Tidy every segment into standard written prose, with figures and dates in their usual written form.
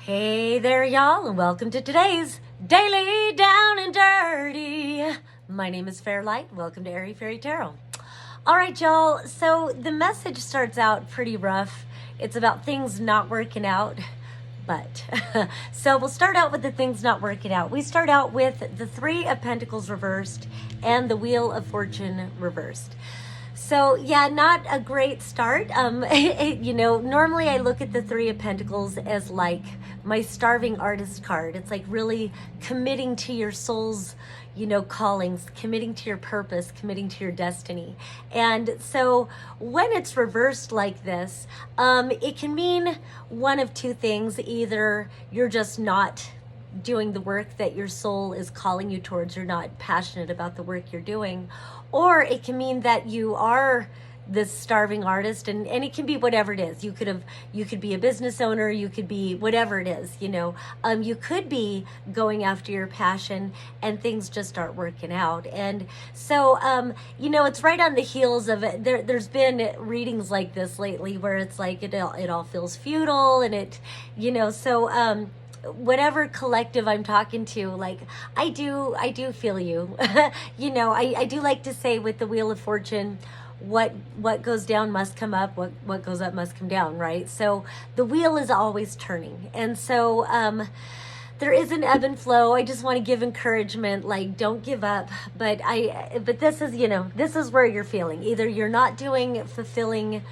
Hey there, y'all, and welcome to today's Daily Down and Dirty. My name is Fairlight. Welcome to Airy Fairy Tarot. All right, y'all. So the message starts out pretty rough. It's about things not working out. But so we'll start out with the things not working out. We start out with the Three of Pentacles reversed and the Wheel of Fortune reversed. So yeah, not a great start. Normally I look at the Three of Pentacles as like my starving artist card. It's like really committing to your soul's, callings, committing to your purpose, committing to your destiny. And so when it's reversed like this, it can mean one of two things. Either you're just not doing the work that your soul is calling you towards, you're not passionate about the work you're doing, or it can mean that you are this starving artist, and it can be whatever it is. You could be a business owner, you could be whatever it is, you could be going after your passion and things just aren't working out. And so it's right on the heels of it. There's been readings like this lately where it's like it all feels futile, and whatever collective I'm talking to, like I do feel you. I do like to say with the Wheel of Fortune, what goes down must come up, what goes up must come down, right? So the wheel is always turning. And so there is an ebb and flow. I just want to give encouragement, like don't give up. But this is where you're feeling. Either you're not doing fulfilling,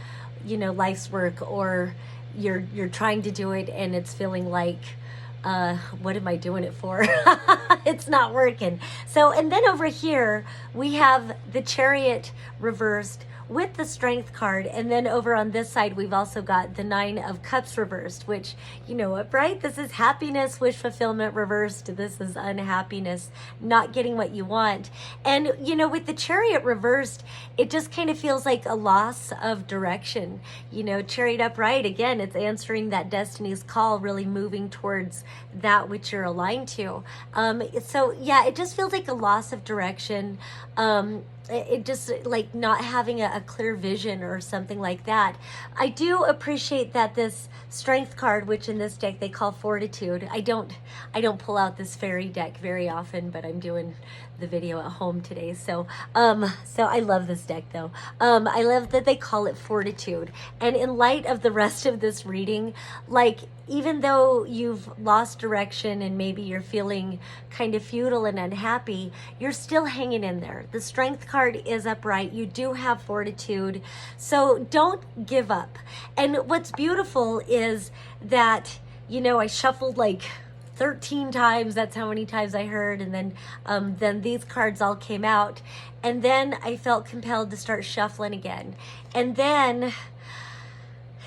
life's work, or you're trying to do it and it's feeling like, what am I doing it for? It's not working. So, and then over here, we have the Chariot reversed with the Strength card. And then over on this side, we've also got the Nine of Cups reversed, which, right? This is happiness, wish fulfillment reversed. This is unhappiness, not getting what you want. And, with the Chariot reversed, it just kind of feels like a loss of direction. Chariot upright, again, it's answering that destiny's call, really moving towards that which you're aligned to. So yeah, it just feels like a loss of direction. It just like not having a clear vision or something like that. I do appreciate that this Strength card, which in this deck they call Fortitude. I don't pull out this fairy deck very often, but I'm doing the video at home today. So I love this deck though. I love that they call it Fortitude. And in light of the rest of this reading, like even though you've lost direction and maybe you're feeling kind of futile and unhappy, you're still hanging in there. The Strength card is upright. You do have fortitude. So don't give up. And what's beautiful is that, I shuffled like 13 times. That's how many times I heard. And then these cards all came out. And then I felt compelled to start shuffling again. And then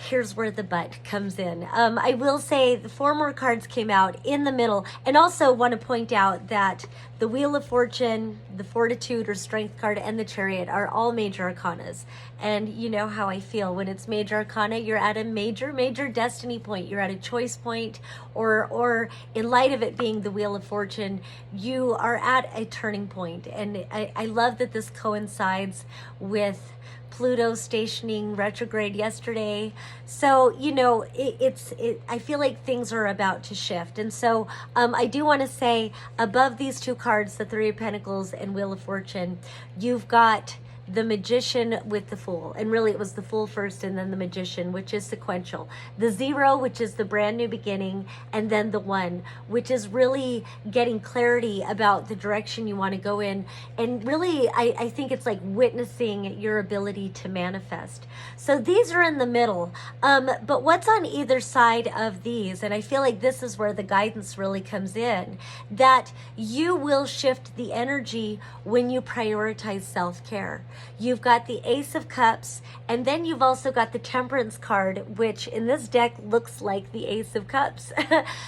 here's where the but comes in. I will say the 4 more cards came out in the middle, and also want to point out that the Wheel of Fortune, the Fortitude or Strength card, and the Chariot are all major arcanas. And you know how I feel when it's major arcana, you're at a major destiny point. You're at a choice point, or in light of it being the Wheel of Fortune, you are at a turning point. And I love that this coincides with Pluto stationing retrograde yesterday. So, I feel like things are about to shift. And so I do want to say above these 2 cards, the Three of Pentacles and Wheel of Fortune, you've got the Magician with the Fool. And really it was the Fool first and then the Magician, which is sequential. The 0, which is the brand new beginning, and then the 1, which is really getting clarity about the direction you want to go in. And really, I think it's like witnessing your ability to manifest. So these are in the middle. But what's on either side of these, and I feel like this is where the guidance really comes in, that you will shift the energy when you prioritize self-care. You've got the Ace of Cups, and then you've also got the Temperance card, which in this deck looks like the Ace of Cups.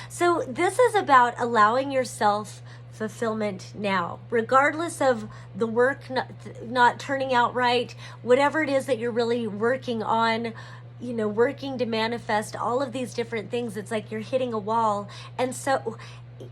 So this is about allowing yourself fulfillment now, regardless of the work not turning out right, whatever it is that you're really working on, working to manifest all of these different things. It's like you're hitting a wall. And so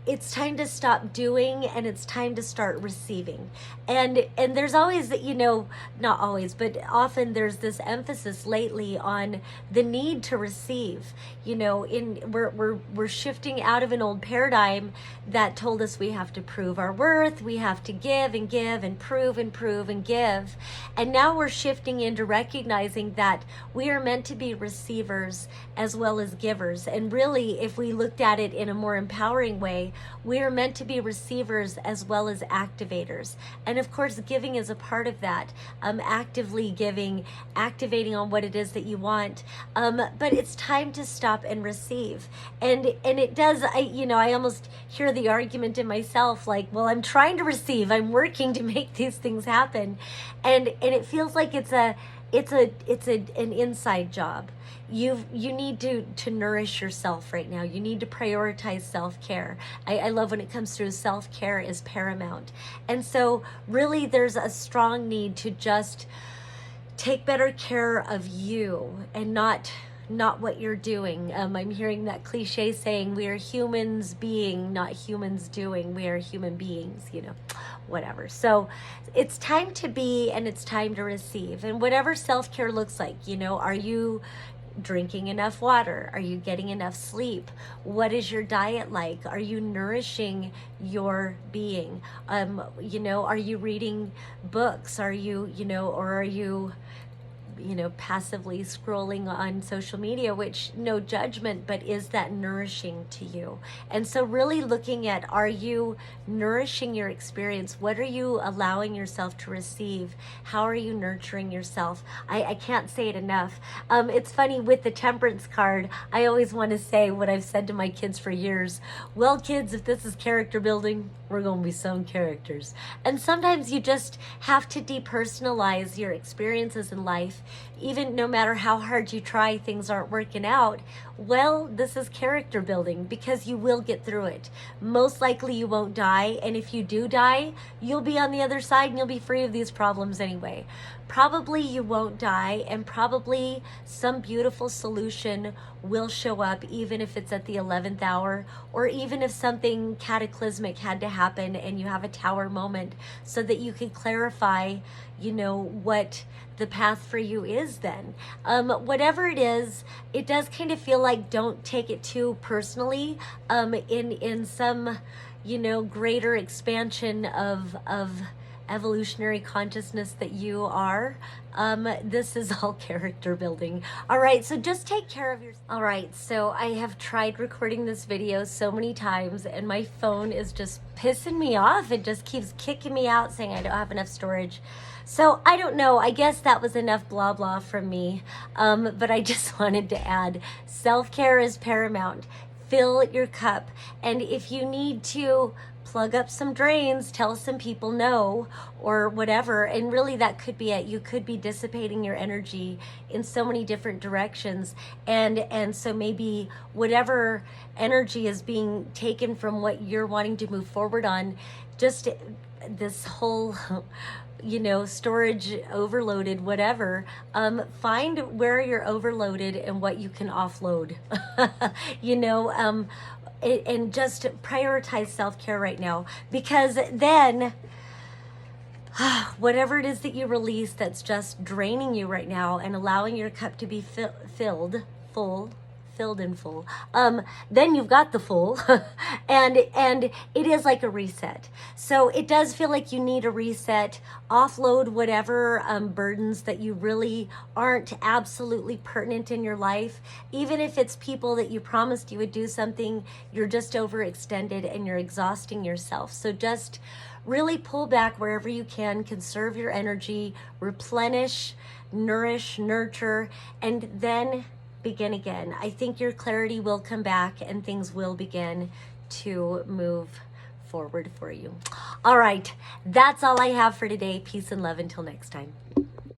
it's time to stop doing and it's time to start receiving. And there's always, not always, but often there's this emphasis lately on the need to receive. We're shifting out of an old paradigm that told us we have to prove our worth, we have to give and prove and give. And now we're shifting into recognizing that we are meant to be receivers as well as givers. And really, if we looked at it in a more empowering way, we are meant to be receivers as well as activators. And of course, giving is a part of that. Actively giving, activating on what it is that you want. But it's time to stop and receive. And it does, I almost hear the argument in myself, like, well, I'm trying to receive, I'm working to make these things happen. And it feels like it's an inside job. You need to nourish yourself right now. You need to prioritize self-care. I love when it comes through, self-care is paramount. And so really there's a strong need to just take better care of you and not what you're doing. I'm hearing that cliche saying, we are humans being, not humans doing. We are human beings, whatever. So it's time to be and it's time to receive. And whatever self-care looks like, are you drinking enough water? Are you getting enough sleep? What is your diet like? Are you nourishing your being? Are you reading books? Are you, or are you passively scrolling on social media, which, no judgment, but is that nourishing to you? And so really looking at, are you nourishing your experience? What are you allowing yourself to receive? How are you nurturing yourself? I can't say it enough. It's funny with the temperance card, I always want to say what I've said to my kids for years. Well, kids, if this is character building, we're going to be some characters. And sometimes you just have to depersonalize your experiences in life. Even no matter how hard you try, things aren't working out. Well, this is character building because you will get through it. Most likely you won't die. And if you do die, you'll be on the other side and you'll be free of these problems anyway. Probably you won't die, and probably some beautiful solution will show up, even if it's at the 11th hour, or even if something cataclysmic had to happen and you have a tower moment, so that you can clarify, what the path for you is then. Whatever it is, it does kind of feel like, don't take it too personally, in some, greater expansion of evolutionary consciousness that you are. This is all character building. All right, so just take care of yourself. All right, so I have tried recording this video so many times and my phone is just pissing me off. It just keeps kicking me out saying I don't have enough storage. So I don't know, I guess that was enough blah blah from me. But I just wanted to add, self-care is paramount. Fill your cup. And if you need to plug up some drains, tell some people no, or whatever. And really that could be it. You could be dissipating your energy in so many different directions. And so maybe whatever energy is being taken from what you're wanting to move forward on, just this whole storage overloaded, whatever, find where you're overloaded and what you can offload. And just prioritize self-care right now, because then whatever it is that you release that's just draining you right now and allowing your cup to be filled and full, then you've got the full and it is like a reset. So it does feel like you need a reset. Offload whatever burdens that you really aren't absolutely pertinent in your life. Even if it's people that you promised you would do something, you're just overextended and you're exhausting yourself. So just really pull back wherever you can, conserve your energy, replenish, nourish, nurture, and then begin again. I think your clarity will come back and things will begin to move forward for you. All right, that's all I have for today. Peace and love until next time.